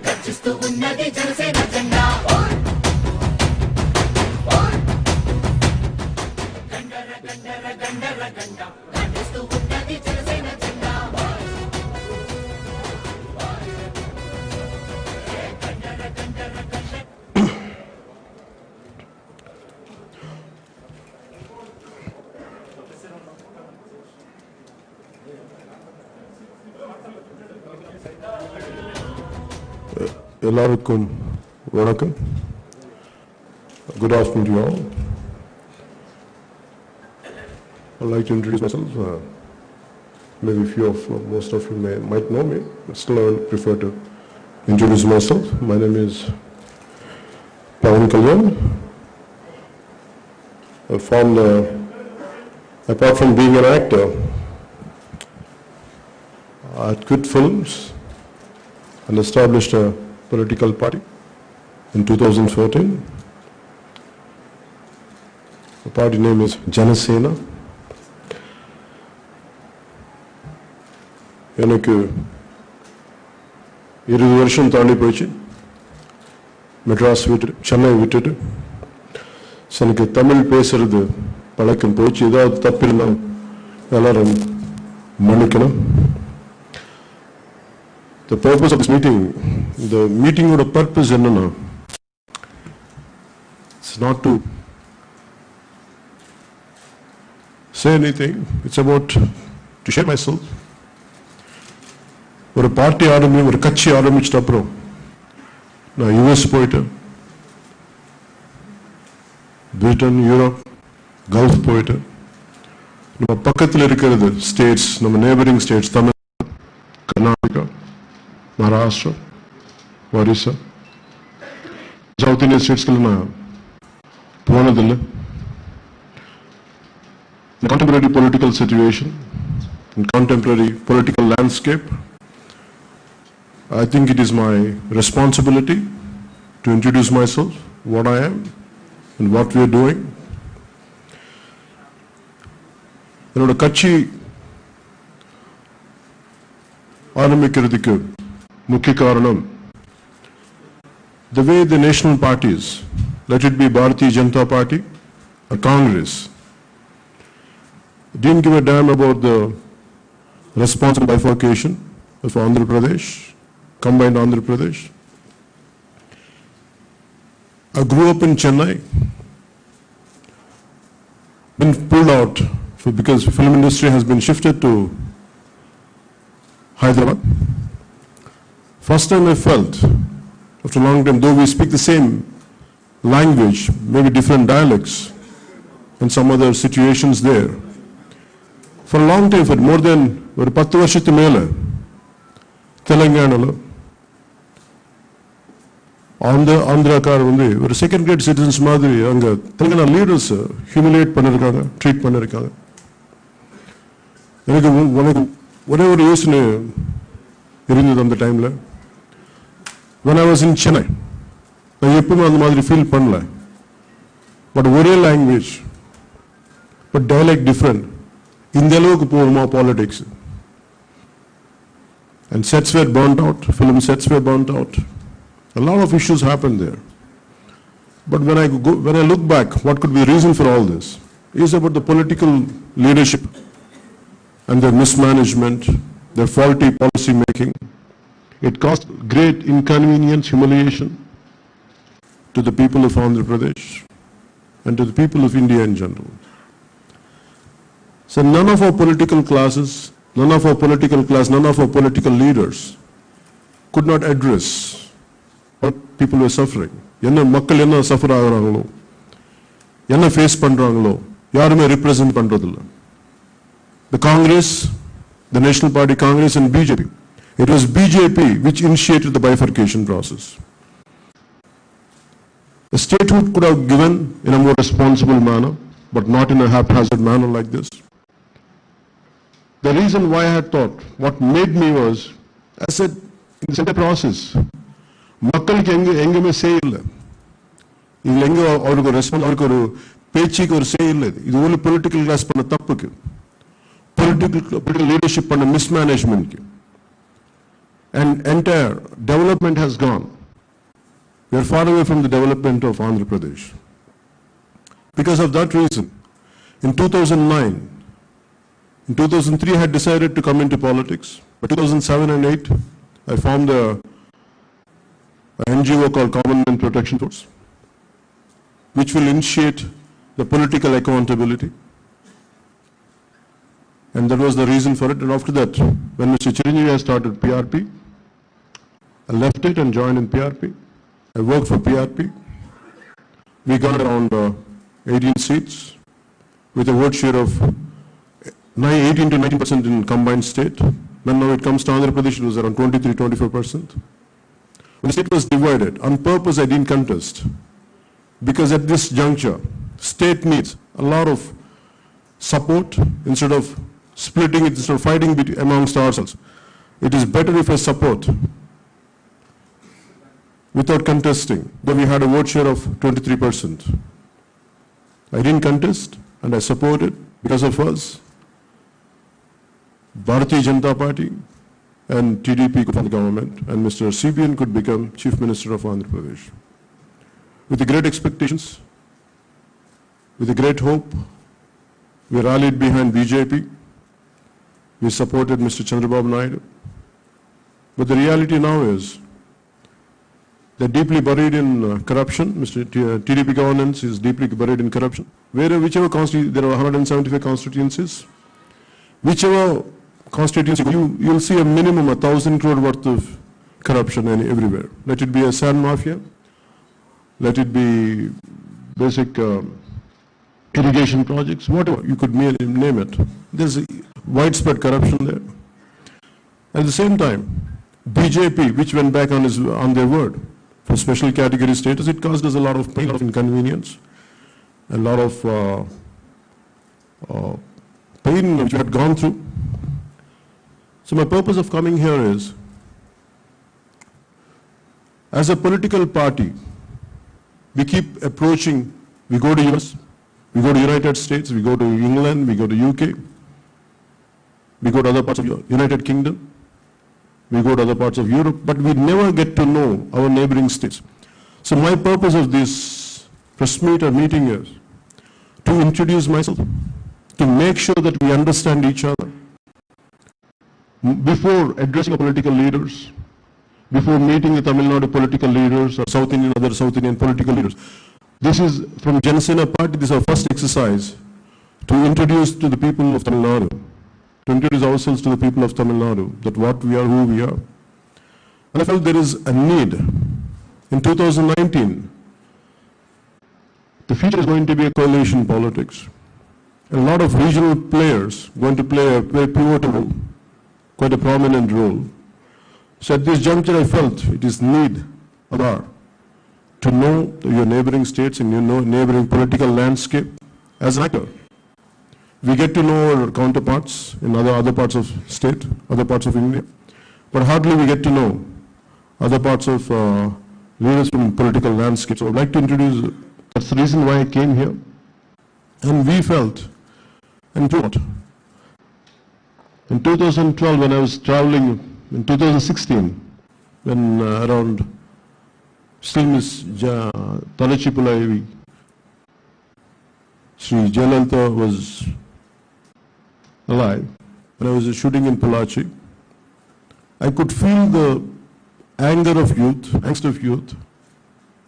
గర్జిస్తూ ఉన్నది జనసేన జెండా గండర గండర గండర గండ గర్జిస్తూ ఉన్నది జనసేన జెండా గండర గండర గండ எல்லாருக்கும் வணக்கம். Good afternoon to you all. I'd like to introduce myself. Maybe most of you might know me, but still I would prefer to introduce myself. My name is Pawan Kalyan. I formed, apart from being an actor, I quit films and established a political party in 2014. The party name is Janasena. எனக்கு 20 வருஷம் தாண்டி போயிடுச்சு. மெட்ராஸ் விட்டுட்டு சென்னை விட்டுட்டு எனக்கு தமிழ் பேசுறது பழக்கம் போயிடுச்சு. ஏதாவது தப்பு இருந்தால் எல்லாரும் மன்னிக்கணும். The purpose of this meeting, the meeting would have purpose in it's not to say anything, it's about to share myself. ஒரு பார்ட்டி ஒரு கட்சி ஆரம்பிச்சிட்ட அப்புறம் நான் யுஎஸ் போயிட்டேன், பிரிட்டன், யூரோப், கல்ஃப் போயிட்டேன். நம்ம பக்கத்தில் இருக்கிறது ஸ்டேட்ஸ், நம்ம neighbouring states, Tamil, Karnataka, Maharashtra, Orissa, South Indian states के लिए ना पुराना Delhi. The contemporary political situation, in contemporary political landscape, I think it is my responsibility to introduce myself, what I am, and what we are doing. என்னோட கட்சி ஆரம்பிக்கிறதுக்கு मुख्य कारणम the way the national parties, let it be Bharatiya Janata Party or Congress, didn't give a damn about the responsible bifurcation of Andhra Pradesh, combined Andhra Pradesh. I grew up in Chennai, been pulled out because the film industry has been shifted to Hyderabad. First time I felt, after a long time, though we speak the same language, maybe different dialects and some other situations there, for a long time, for more than 10 வருஷத்து மேல தெலுங்கானால ஆந்திராக்கார் ஒரு second grade citizens மாதிரி அங்க Telangana leaders humiliate பண்ணிருக்காங்க, treat பண்ணிருக்காங்க. எனக்கு ஒரே ஒரு யோசனை இருந்தது அந்த டைம்ல. When I was in Chennai, நான் எப்பவுமே அந்த மாதிரி ஃபீல் பண்ணல. பட் ஒரே லாங்குவேஜ், பட் டயலெக்ட் டிஃப்ரெண்ட். இந்த அளவுக்கு போகுமா politics? And sets were burnt out, film sets were burnt out. A lot of issues happened there. But when I look back, what could be the reason for all this? Is about the political leadership and their mismanagement, their faulty policy making. It caused great inconvenience, humiliation to the people of Andhra Pradesh and to the people of India in general. So none of our political classes, none of our political leaders could not address what people were suffering. என்ன மக்கள் என்ன suffer ஆகுறாங்களோ, என்ன face பண்றாங்களோ யாருமே represent பண்றதில்ல. The Congress, the National Party Congress and BJP. It was BJP which initiated the bifurcation process. The statehood could have given in a more responsible manner, but not in a haphazard manner like this. The reason why I had thought, what made me was, I said, in this entire process, மக்களுக்கு எங்கேயுமே சே இல்லை. இதுல எங்க அவருக்கு response, அவருக்கு ஒரு பேச்சுக்கு ஒரு சே இல்லை. இது ஒரு பொலிட்டிக்கல் கிளாஸ் பண்ண தப்புக்கு, பொலிட்டிக்கல் லீடர்ஷிப் பண்ண மிஸ்மேனேஜ்மெண்ட்க்கு. and entire development has gone. We are far away from the development of Andhra Pradesh. Because of that reason, in 2009, in 2003 I had decided to come into politics. By 2007 and 8, I formed an NGO called Common Man Protection Force, which will initiate the political accountability. And that was the reason for it. And after that, when Mr. Chiranjeevi started PRP, I left it and joined in PRP. I worked for PRP. We got around 18 seats with a vote share of 18 to 19% in combined state. When now it comes to Andhra Pradesh, it was around 23-24%. When the state was divided, on purpose I didn't contest. Because at this juncture, state needs a lot of support instead of splitting it, instead of fighting amongst ourselves. It is better if I support without contesting. Though we had a vote share of 23%. I didn't contest and I supported because of us. Bharatiya Janata Party and TDP could form the government and Mr. CBN could become Chief Minister of Andhra Pradesh. With the great expectations, with a great hope, we rallied behind BJP. We supported Mr. Chandrababu Naidu. But the reality now is they're deeply buried in corruption. Mr. TDP governance is deeply buried in corruption. Whichever constituency, there are 175 constituencies. Whichever constituency, you'll see a minimum 1,000 crore worth of corruption everywhere. Let it be a sand mafia. Let it be basic irrigation projects, whatever, you could name it. There's widespread corruption there. At the same time, BJP, which went back on their word for special category status, it caused us a lot of pain, a lot of inconvenience, a lot of pain which we had gone through. So my purpose of coming here is, as a political party, we keep approaching, we go to US, we go to United States, we go to England, we go to UK, we go to other parts of United Kingdom, we go to other parts of Europe, but we never get to know our neighboring states. So my purpose of this press meet or meeting is to introduce myself, to make sure that we understand each other. Before addressing our political leaders, before meeting the Tamil Nadu political leaders or other South Indian political leaders. This is from Janasena Party, this is our first exercise to introduce to the people of Tamil Nadu, to introduce ourselves to the people of Tamil Nadu, that what we are, who we are. And I felt there is a need. In 2019, the future is going to be a coalition politics. A lot of regional players going to play a very pivotal role, quite a prominent role. So at this juncture, I felt it is need to know your neighboring states and your neighboring political landscape as an actor. We get to know our counterparts in other parts of state, other parts of India, but hardly we get to know other parts of leaders from political landscape. So I would like to introduce, that's the reason why I came here. And we felt, and thought, in 2012 when I was traveling, in 2016, when around still Miss Talachipulaivi, Sri Jayalalitha was alive, when I was shooting in Pollachi, I could feel the anger of youth, angst of youth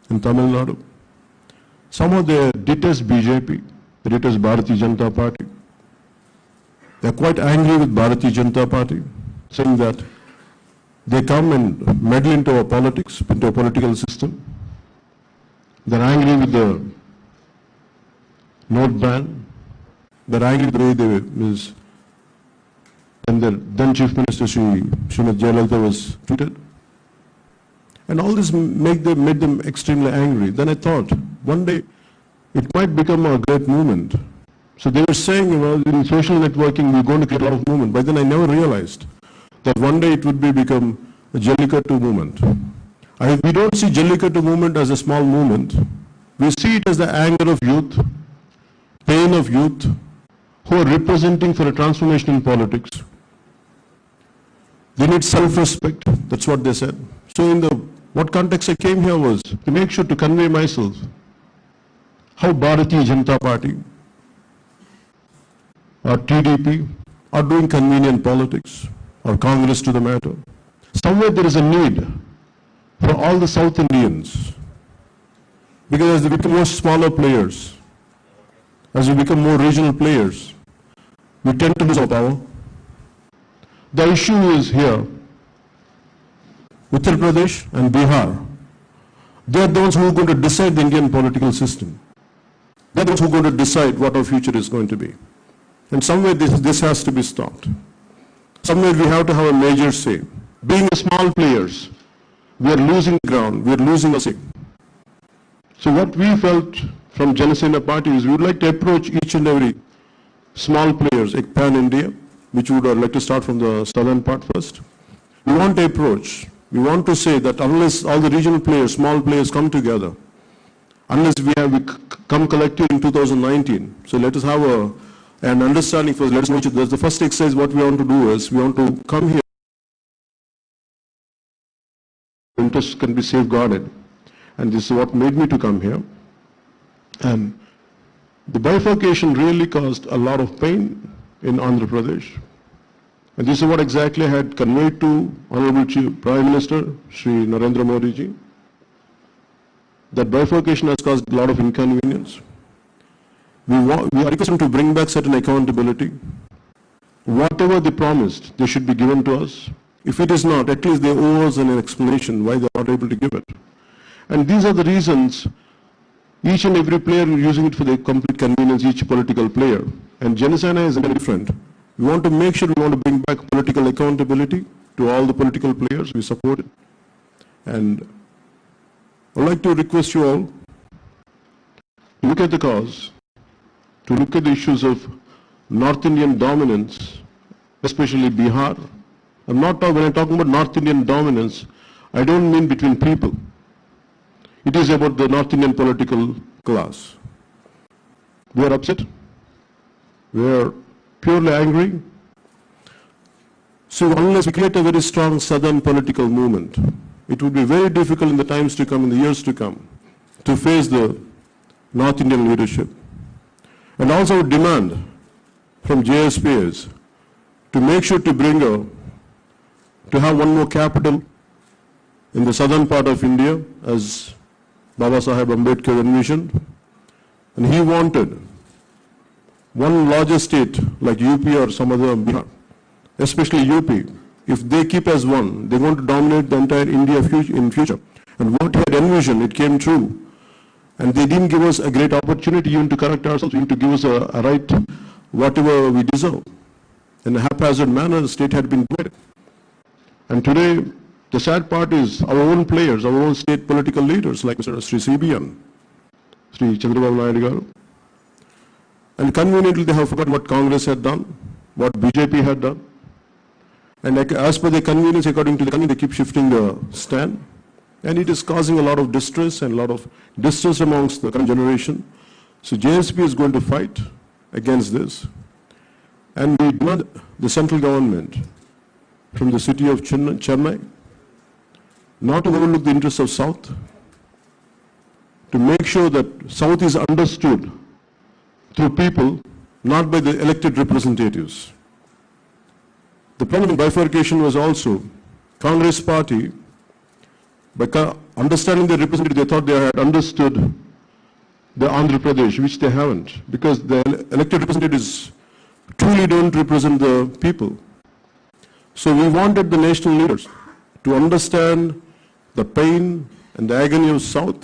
in Tamil Nadu. Somehow they detest BJP, they detest Bharatiya Janata Party. They are quite angry with Bharatiya Janata Party, saying that they come and meddle into our politics, into our political system. They're angry with the note ban. They're angry with the way they and the then Chief Minister Srimati Jayalalitha was treated. And all this made them extremely angry. Then I thought, one day it might become a great movement. So they were saying, well, in social networking we're going to create a lot of movement. But then I never realized that one day it would become a Jallikattu movement. We don't see Jallikattu movement as a small movement. We see it as the anger of youth, pain of youth, who are representing for a transformation in politics. They need self-respect. That's what they said. So in what context I came here was to make sure to convey myself how Bharatiya Janata Party or TDP are doing convenient politics, or Congress to the matter. Somewhere there is a need for all the South Indians, because as they become more smaller players, as we become more regional players, we tend to lose our power. The issue is here, Uttar Pradesh and Bihar, they are the ones who are going to decide the Indian political system. They are the ones who are going to decide what our future is going to be. And somewhere this has to be stopped. Somewhere we have to have a major say. Being small players, we are losing ground, we are losing a say. So what we felt from Janasena Party is we would like to approach each and every small players, pan-India, which we would like to start from the southern part first. We want to approach, we want to say that unless all the regional players, small players come together, unless we come collective in 2019, so let us have an understanding first, let us know each other. The first exercise what we want to do is, we want to come here, interests can be safeguarded. And this is what made me to come here. And the bifurcation really caused a lot of pain in Andhra Pradesh. And this is what exactly I had conveyed to Honorable Chief Prime Minister, Shri Narendra Modi ji. That bifurcation has caused a lot of inconvenience. We are requesting to bring back certain accountability. Whatever they promised, they should be given to us. If it is not, at least they owe us an explanation why they are not able to give it. And these are the reasons each and every player is using it for the complete convenience, each political player. And Janasena is very different. We want to make sure we want to bring back political accountability to all the political players we support it. And I'd like to request you all to look at the cause, to look at the issues of North Indian dominance, especially Bihar. When I'm talking about North Indian dominance, I don't mean between people. It is about the North Indian political class. We are upset. We are purely angry. So unless we create a very strong southern political movement, it would be very difficult in the times to come, in the years to come, to face the North Indian leadership. And also demand from JSPs to make sure to have one more capital in the southern part of India, as Baba Saheb Ambedkar envisioned. And he wanted one larger state like UP or some other Bihar, especially UP. If they keep as one, they're going to dominate the entire India in future. And what he had envisioned, it came true. And they didn't give us a great opportunity even to correct ourselves, even to give us a right, whatever we deserve. In a haphazard manner, the state had been divided. And today, the sad part is our own players, our own state political leaders like Mr. Sri CBN, Sri Chandrababu Naidu Garu. And conveniently they have forgotten what Congress had done, what BJP had done. And as per their convenience, according to the convenience, they keep shifting the stand. And it is causing a lot of distress and a lot of distress amongst the current generation. So JSP is going to fight against this. And we demand the central government from the city of Chennai not to overlook the interests of South, to make sure that South is understood through people, not by the elected representatives. The problem in bifurcation was also Congress party, by understanding the representative, they thought they had understood the Andhra Pradesh, which they haven't, because the elected representatives truly don't represent the people. So we wanted the national leaders to understand the pain and the agony of South,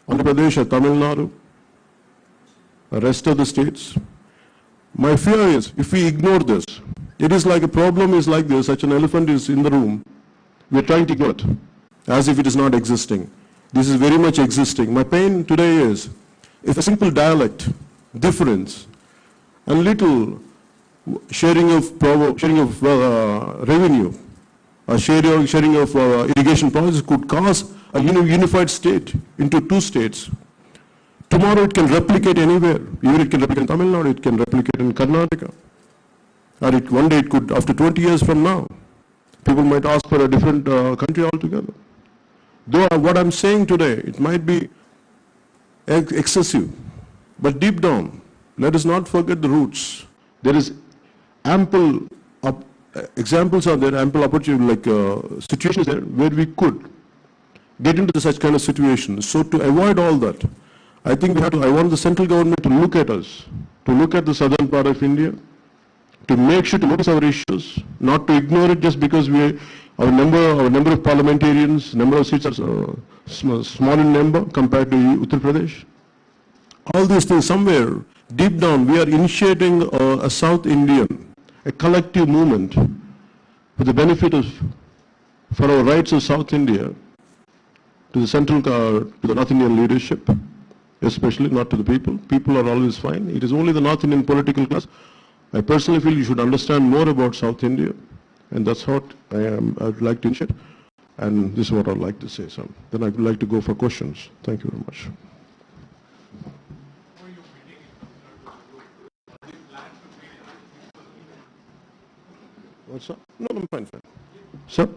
Andhra Pradesh or Tamil Nadu, the rest of the states. My fear is, if we ignore this, it is like a problem is like this, such an elephant is in the room, we are trying to ignore it, as if it is not existing. This is very much existing. My pain today is, if a simple dialect difference and little sharing of revenue, or sharing of irrigation projects could cause a unified state into two states. Tomorrow it can replicate anywhere. Even it can replicate in Tamil Nadu, it can replicate in Karnataka. Or one day it could, after 20 years from now. People might ask for a different country altogether. Though what I'm saying today, it might be excessive, but deep down, let us not forget the roots. There is ample examples are there, ample opportunity, like situations there where we could get into such kind of situations. So to avoid all that, I think I want the central government to look at us, to look at the southern part of India, to make sure to notice our issues, not to ignore it just because our number of parliamentarians, number of seats are small in number compared to Uttar Pradesh. All these things, somewhere deep down, we are initiating a South Indian, a collective movement for the benefit of, for our rights of South India, to the central, to the North Indian leadership, especially, not to the people. People are always fine. It is only the North Indian political class. I personally feel you should understand more about South India, and that's what I'd like to initiate. And this is what I'd like to say. So then I would like to go for questions. Thank you very much. What's up? No, I'm fine. Sir?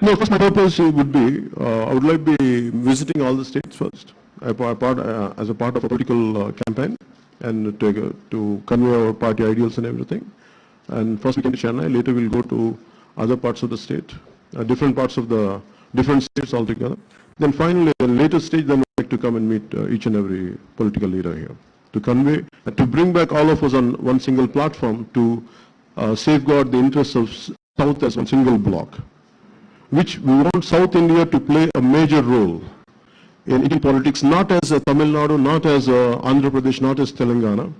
No, first my purpose would be, I would like to be visiting all the states first, as a part of a political campaign, and to convey our party ideals and everything. And first we came to Chennai, later we'll go to other parts of the state, different parts of the different states altogether. Then finally, at a later stage, then we'd like to come and meet each and every political leader here, to convey, to bring back all of us on one single platform to safeguard the interests of South as one single block, which we want South India to play a major role in Indian politics, not as a Tamil Nadu, not as Andhra Pradesh, not as Telangana,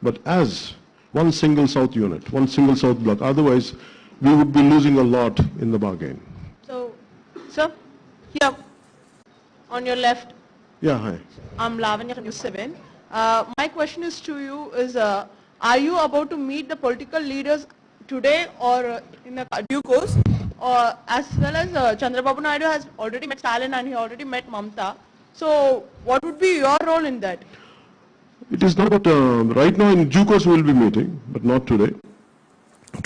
but as one single South unit, one single South block. Otherwise, we would be losing a lot in the bargain. So, sir, here, on your left. Yeah, hi. I'm Lavanya from News 7. My question is to you is, are you about to meet the political leaders today or in a due course? Or as well as Chandrababu Naidu has already met Stalin and he already met Mamta. So what would be your role in that? It is not about, right now in due course we will be meeting, but not today.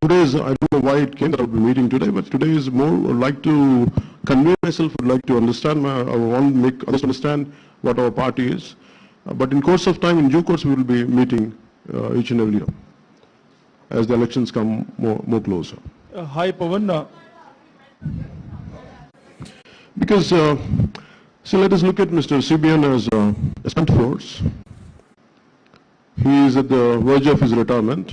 Today is, I don't know why it came that I will be meeting today, but today is more, I would like to convey myself, would like to understand, I want to make others understand what our party is. But in course of time, in due course, we will be meeting each and every year as the elections come more closer. Hi, Pawan. Because, so let us look at Mr. CBN as a stunt force. He is at the verge of his retirement.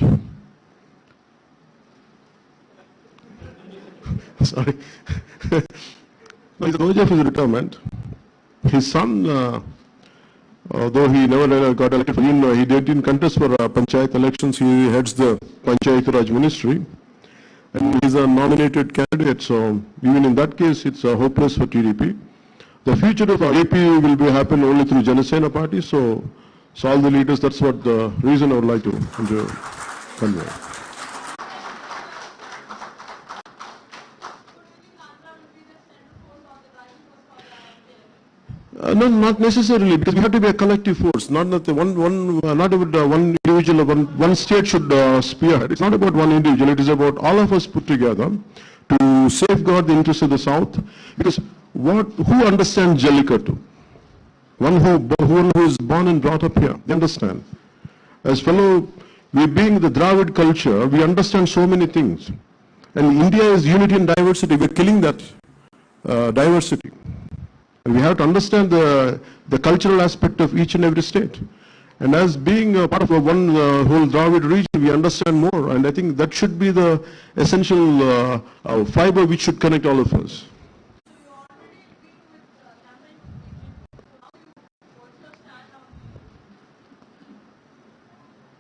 Sorry. No, he's at the verge of his retirement. His son, though he never got elected, he didn't contest for Panchayat elections. He heads the Panchayat Raj Ministry. And he's a nominated candidate, so even in that case, it's hopeless for TDP. The future of AP will happen only through Janasena party, so all the leaders, that's what the reason I would like to convey. No, not necessarily, because we have to be a collective force. Not that not about one individual or one state should spearhead. It's not about one individual. It is about all of us put together to safeguard the interests of the South. Because who understands Jallikattu? One who is born and brought up here. They understand. As we being the Dravid culture, we understand so many things. And India is unity and diversity. We're killing that diversity. And we have to understand the cultural aspect of each and every state. And as being a part of one whole Dravid region, we understand more. And I think that should be the essential fiber which should connect all of us.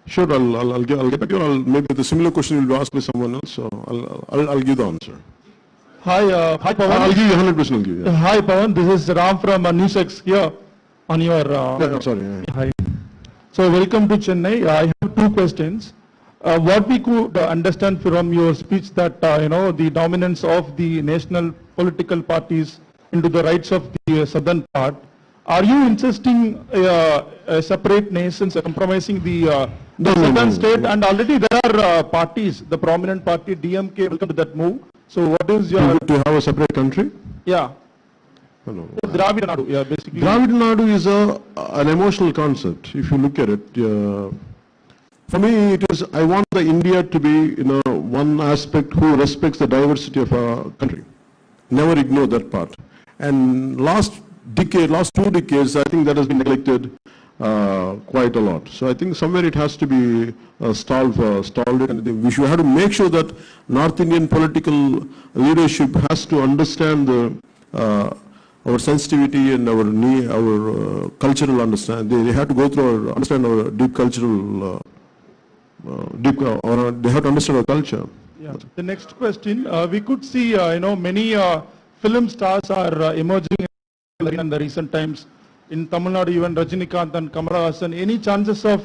Sure, I'll get back to you. Maybe the similar question will be asked by someone else, so I'll give the answer. Hi, Pawan. I'll give you 100%. I'll give you. Yeah. Hi, Pawan. This is Ram from NewsX here on your. Sorry. Hi. So welcome to Chennai. I have two questions. What we could understand from your speech that the dominance of the national political parties into the rights of the southern part. Are you insisting a separate nations, compromising the No, no, southern no, state? no. And already there are parties, the prominent party DMK, welcome to that move. So what is your, To have a separate country? yeah, No, no. Dravid Nadu, yeah, basically. Dravid Nadu is an emotional concept, if you look at it. For me, it is, I want the India to be, one aspect who respects the diversity of our country. Never ignore that part. And last 2 decades, I think that has been neglected quite a lot. So I think somewhere it has to be stalled. And we should have to make sure that North Indian political leadership has to understand our sensitivity and our cultural understanding. They have to go through understand our deep cultural, they have to understand our culture. Yeah. The next question, we could see, many film stars are emerging in the recent times. In Tamil Nadu, even Rajinikanth and Kamal Haasan. Any chances of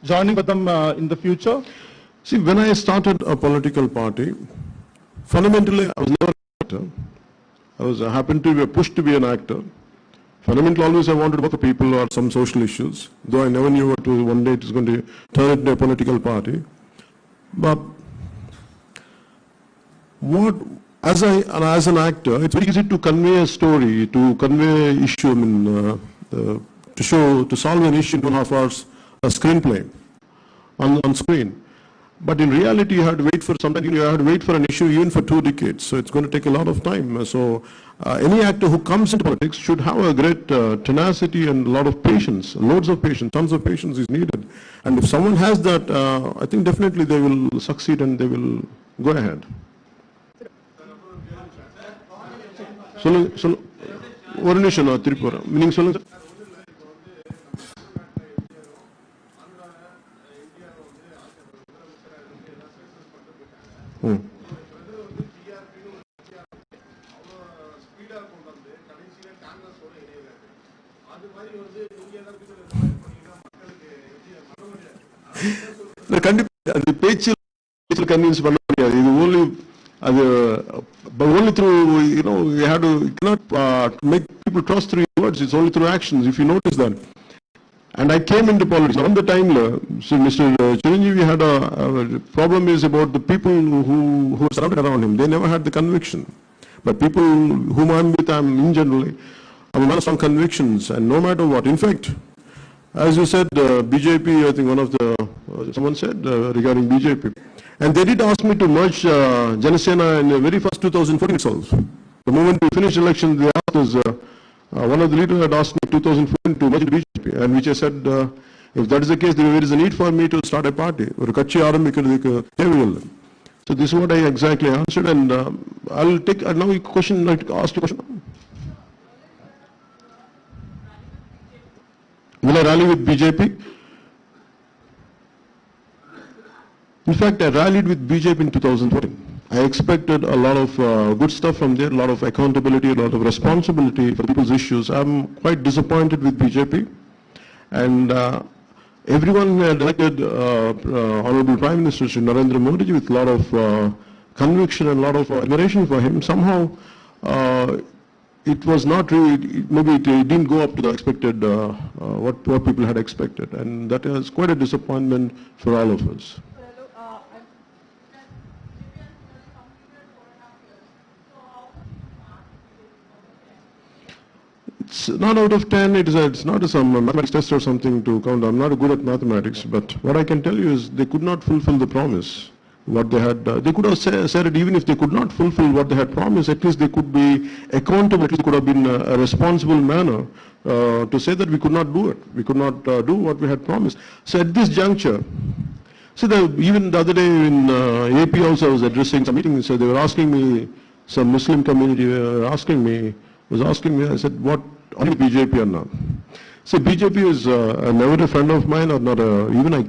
joining with them in the future? See, when I started a political party, fundamentally I was never an actor. I happened to be pushed to be an actor. Fundamentally, always I wanted to work for people or some social issues, though I never knew one day it was going to turn into a political party. But as an actor, it's very easy to convey a story, to convey an issue, to solve an issue in 1.5 hours, a screenplay on screen. But in reality, you have to wait for sometimes you have to wait for an issue even for 2 decades. So it's going to take a lot of time. So any actor who comes into politics should have a great tenacity and a lot of patience, loads of patience, tons of patience is needed. And if someone has that, I think definitely they will succeed and they will go ahead. ஒரு நிமிஷம் நான் திருப்பி வரேன். நீங்க சொல்லுங்க. கண்டிப்பா அது பேச்சில் கன்வின்ஸ் பண்ண முடியாது. இது only through, you have to, you cannot make people trust through your words. It's only through actions, if you notice that. And I came into politics. On the time, so Mr. Chiranjeevi had a problem is about the people who were surrounded around him. They never had the conviction. But people whom I'm with, I'm in generally, I mean, strong convictions, and no matter what. In fact, as you said, BJP, I think one of the, someone said regarding BJP, and they did ask me to merge Janasena in the very first 2014 itself. The moment we finished election, they asked us, one of the leaders had asked me 2014 to merge BJP, and which I said, if that is the case, there is a need for me to start a party. So this is what I exactly answered, and I'll take now a question, I'd like to ask you a question. Will I rally with BJP? In fact, I rallied with BJP in 2014. I expected a lot of good stuff from there, a lot of accountability, a lot of responsibility for people's issues. I'm quite disappointed with BJP. And everyone had elected Honorable Prime Minister Shri Narendra Modi with a lot of conviction and a lot of admiration for him. Somehow, it was not really, maybe it didn't go up to the expected, what people had expected. And that is quite a disappointment for all of us. It's not out of 10, it's not some mathematics test or something to count. I'm not good at mathematics, but what I can tell you is they could not fulfill the promise. What they had, they could have said it, even if they could not fulfill what they had promised, at least they could be accountable, at least it could have been a responsible manner to say that we could not do it. We could not do what we had promised. So at this juncture, so even the other day in AP also I was addressing some meetings, so they were asking me, some Muslim community was asking me, I said, what, are you BJP or not? So BJP is never a friend of mine or not even I